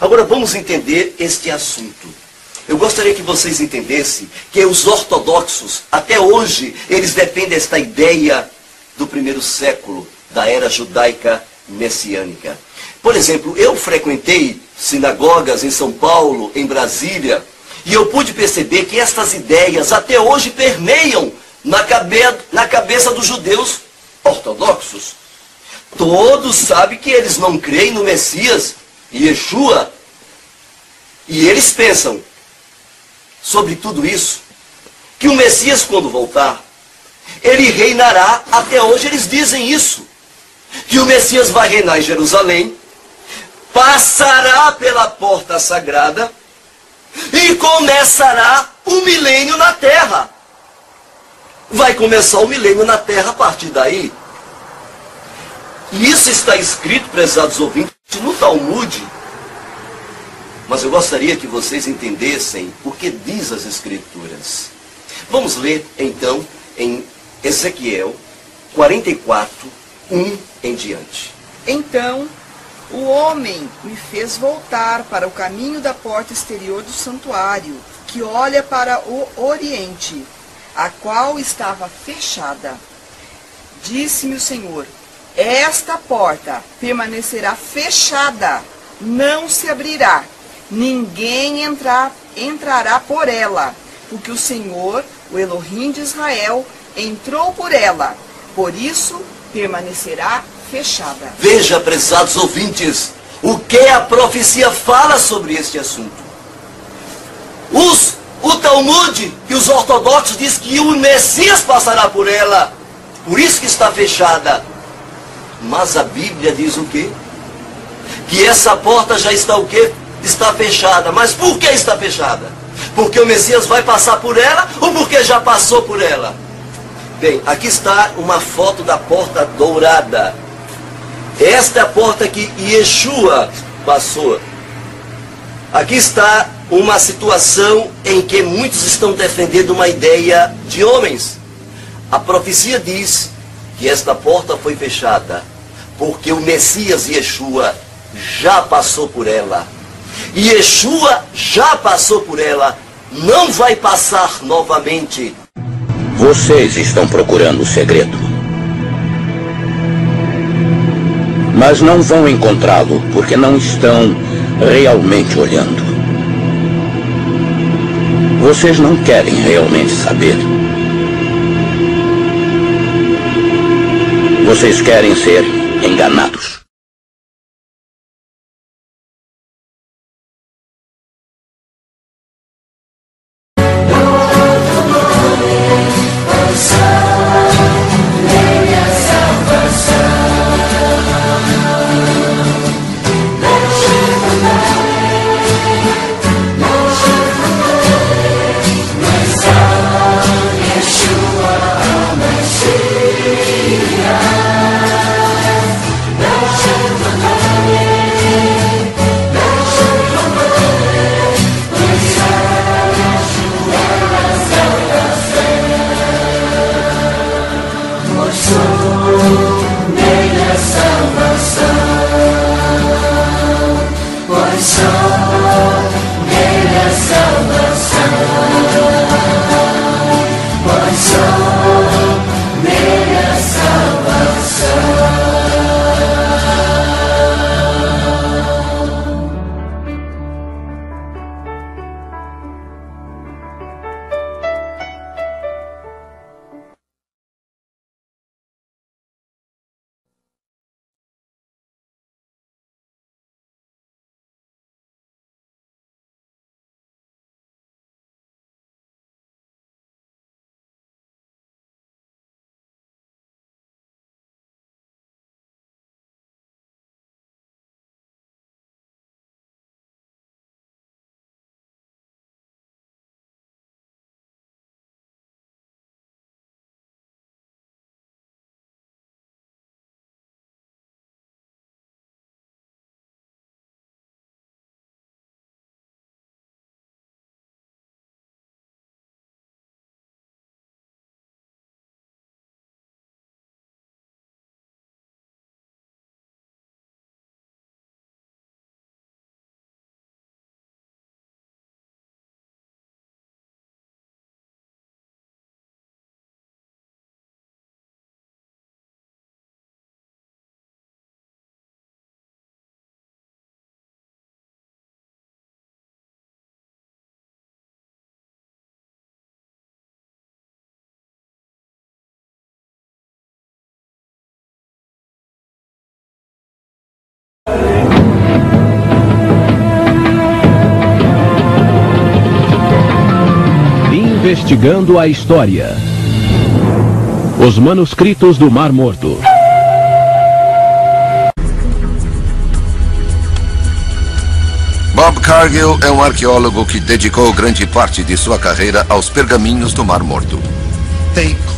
Agora vamos entender este assunto. Eu gostaria que vocês entendessem que os ortodoxos, até hoje, eles defendem esta ideia do primeiro século, da era judaica messiânica. Por exemplo, eu frequentei sinagogas em São Paulo, em Brasília, e eu pude perceber que estas ideias até hoje permeiam na cabeça dos judeus ortodoxos. Todos sabem que eles não creem no Messias, Yeshua, e eles pensam sobre tudo isso, que o Messias, quando voltar, ele reinará. Até hoje eles dizem isso, que o Messias vai reinar em Jerusalém, passará pela porta sagrada e começará o milênio na terra. Vai começar o milênio na terra a partir daí. E isso está escrito, prezados ouvintes, no Talmud. Mas eu gostaria que vocês entendessem o que diz as Escrituras. Vamos ler, então, em Ezequiel 44, 1 em diante. Então, o homem me fez voltar para o caminho da porta exterior do santuário, que olha para o oriente, a qual estava fechada. Disse-me o Senhor: esta porta permanecerá fechada, não se abrirá, ninguém entrará por ela, porque o Senhor, o Elohim de Israel, entrou por ela, por isso permanecerá fechada. Veja, prezados ouvintes, o que a profecia fala sobre este assunto. O Talmud e os ortodoxos dizem que o Messias passará por ela, por isso que está fechada. Mas a Bíblia diz o quê? Que essa porta já está o quê? Está fechada. Mas por que está fechada? Porque o Messias vai passar por ela ou porque já passou por ela? Bem, aqui está uma foto da porta dourada. Esta é a porta que Yeshua passou. Aqui está uma situação em que muitos estão defendendo uma ideia de homens. A profecia diz que esta porta foi fechada porque o Messias Yeshua já passou por ela. E Yeshua já passou por ela, não vai passar novamente. Vocês estão procurando o segredo, mas não vão encontrá-lo porque não estão realmente olhando. Vocês não querem realmente saber. Vocês querem ser enganados. Investigando a história. Os manuscritos do Mar Morto. Bob Cargill é um arqueólogo que dedicou grande parte de sua carreira aos pergaminhos do Mar Morto.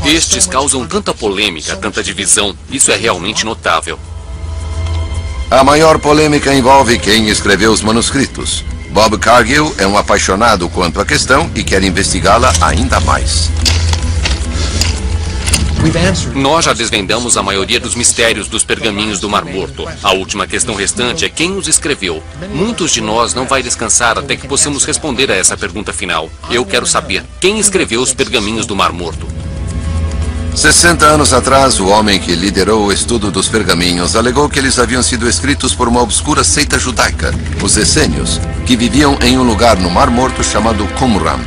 Estes causam tanta polêmica, tanta divisão. Isso é realmente notável. A maior polêmica envolve quem escreveu os manuscritos. Bob Cargill é um apaixonado quanto à questão e quer investigá-la ainda mais. Nós já desvendamos a maioria dos mistérios dos pergaminhos do Mar Morto. A última questão restante é quem os escreveu. Muitos de nós não vai descansar até que possamos responder a essa pergunta final. Eu quero saber, quem escreveu os pergaminhos do Mar Morto? 60 anos atrás, o homem que liderou o estudo dos pergaminhos alegou que eles haviam sido escritos por uma obscura seita judaica, os essênios, que viviam em um lugar no Mar Morto chamado Qumran.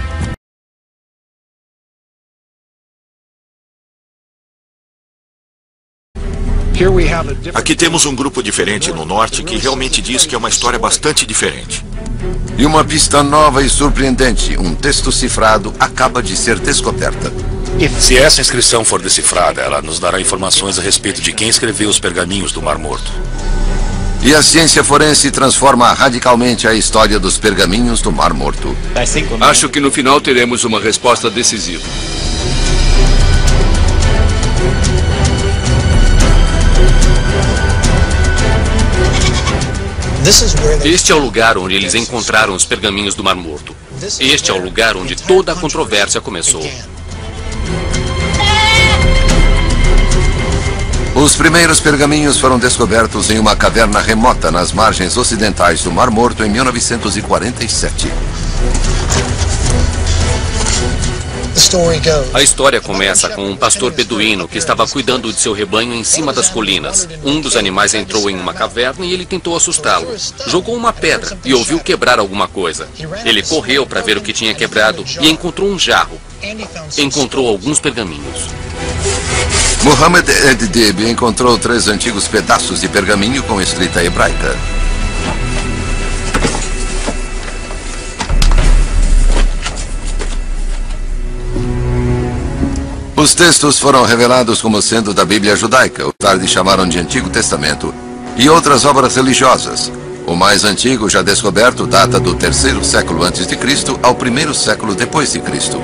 Aqui temos um grupo diferente no norte que realmente diz que é uma história bastante diferente. E uma pista nova e surpreendente, um texto cifrado, acaba de ser descoberta. Se essa inscrição for decifrada, ela nos dará informações a respeito de quem escreveu os pergaminhos do Mar Morto. E a ciência forense transforma radicalmente a história dos pergaminhos do Mar Morto. Acho que no final teremos uma resposta decisiva. Este é o lugar onde eles encontraram os pergaminhos do Mar Morto. Este é o lugar onde toda a controvérsia começou. Os primeiros pergaminhos foram descobertos em uma caverna remota nas margens ocidentais do Mar Morto em 1947. A história começa com um pastor beduíno que estava cuidando de seu rebanho em cima das colinas. Um dos animais entrou em uma caverna e ele tentou assustá-lo. Jogou uma pedra e ouviu quebrar alguma coisa. Ele correu para ver o que tinha quebrado e encontrou um jarro. Encontrou alguns pergaminhos. Muhammad Ed-Dib encontrou 3 antigos pedaços de pergaminho com escrita hebraica. Os textos foram revelados como sendo da Bíblia judaica, o tarde chamaram de Antigo Testamento, e outras obras religiosas. O mais antigo já descoberto data do 3º século a.C. ao 1º século depois de Cristo.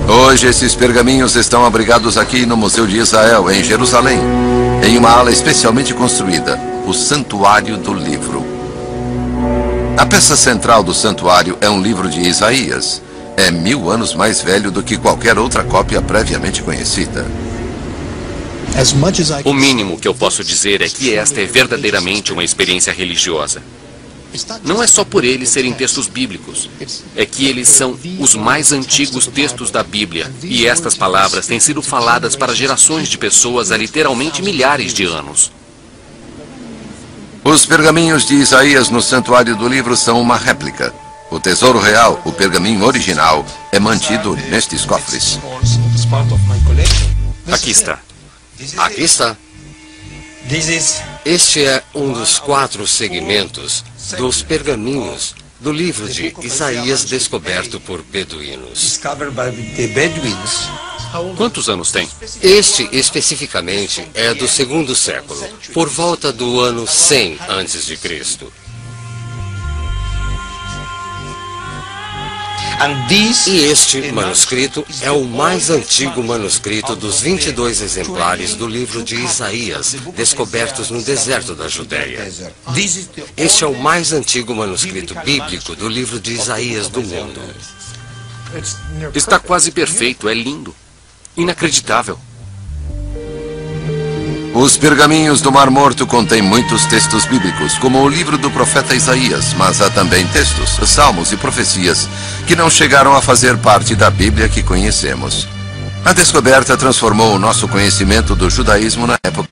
Hoje esses pergaminhos estão abrigados aqui no Museu de Israel, em Jerusalém, em uma ala especialmente construída, o Santuário do Livro. A peça central do santuário é um livro de Isaías. É 1000 anos mais velho do que qualquer outra cópia previamente conhecida. O mínimo que eu posso dizer é que esta é verdadeiramente uma experiência religiosa. Não é só por eles serem textos bíblicos, é que eles são os mais antigos textos da Bíblia, e estas palavras têm sido faladas para gerações de pessoas há literalmente milhares de anos. Os pergaminhos de Isaías no Santuário do Livro são uma réplica. O tesouro real, o pergaminho original, é mantido nestes cofres. Aqui está. Aqui está. Este é um dos 4 segmentos dos pergaminhos do livro de Isaías descoberto por beduínos. Quantos anos tem? Este, especificamente, é do 2º século, por volta do ano 100 a.C. E este manuscrito é o mais antigo manuscrito dos 22 exemplares do livro de Isaías, descobertos no deserto da Judéia. Este é o mais antigo manuscrito bíblico do livro de Isaías do mundo. Está quase perfeito, é lindo. Inacreditável. Os pergaminhos do Mar Morto contêm muitos textos bíblicos, como o livro do profeta Isaías, mas há também textos, salmos e profecias que não chegaram a fazer parte da Bíblia que conhecemos. A descoberta transformou o nosso conhecimento do judaísmo na época.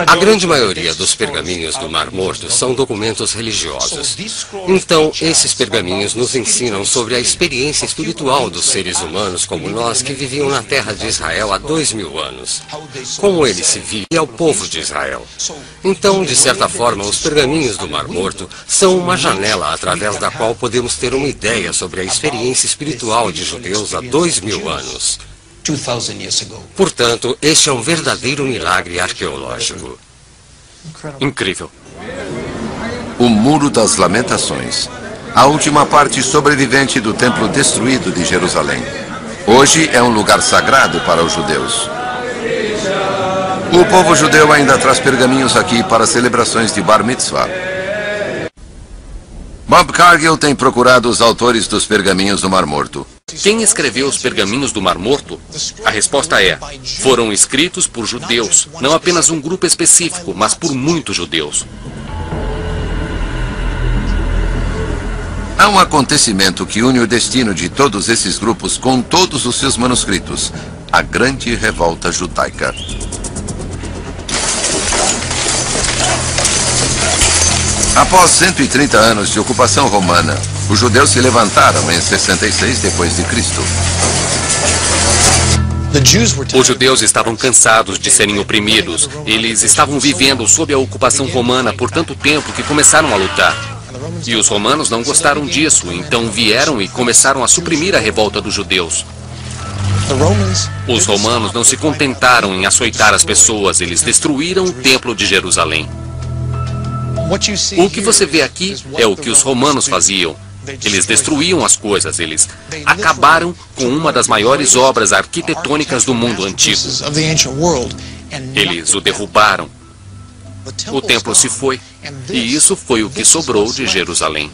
A grande maioria dos pergaminhos do Mar Morto são documentos religiosos. Então, esses pergaminhos nos ensinam sobre a experiência espiritual dos seres humanos como nós que viviam na terra de Israel há 2000 anos. Como eles se viam ao povo de Israel. Então, de certa forma, os pergaminhos do Mar Morto são uma janela através da qual podemos ter uma ideia sobre a experiência espiritual de judeus há 2000 anos. Portanto, este é um verdadeiro milagre arqueológico. Incrível. O Muro das Lamentações. A última parte sobrevivente do templo destruído de Jerusalém. Hoje é um lugar sagrado para os judeus. O povo judeu ainda traz pergaminhos aqui para celebrações de Bar Mitzvah. Bob Cargill tem procurado os autores dos pergaminhos do Mar Morto. Quem escreveu os pergaminhos do Mar Morto? A resposta é: foram escritos por judeus, não apenas um grupo específico, mas por muitos judeus. Há um acontecimento que une o destino de todos esses grupos com todos os seus manuscritos: a Grande Revolta Judaica. Após 130 anos de ocupação romana, os judeus se levantaram em 66 depois de Cristo. Os judeus estavam cansados de serem oprimidos. Eles estavam vivendo sob a ocupação romana por tanto tempo que começaram a lutar. E os romanos não gostaram disso, então vieram e começaram a suprimir a revolta dos judeus. Os romanos não se contentaram em açoitar as pessoas, eles destruíram o templo de Jerusalém. O que você vê aqui é o que os romanos faziam. Eles destruíam as coisas, eles acabaram com uma das maiores obras arquitetônicas do mundo antigo. Eles o derrubaram. O templo se foi, e isso foi o que sobrou de Jerusalém.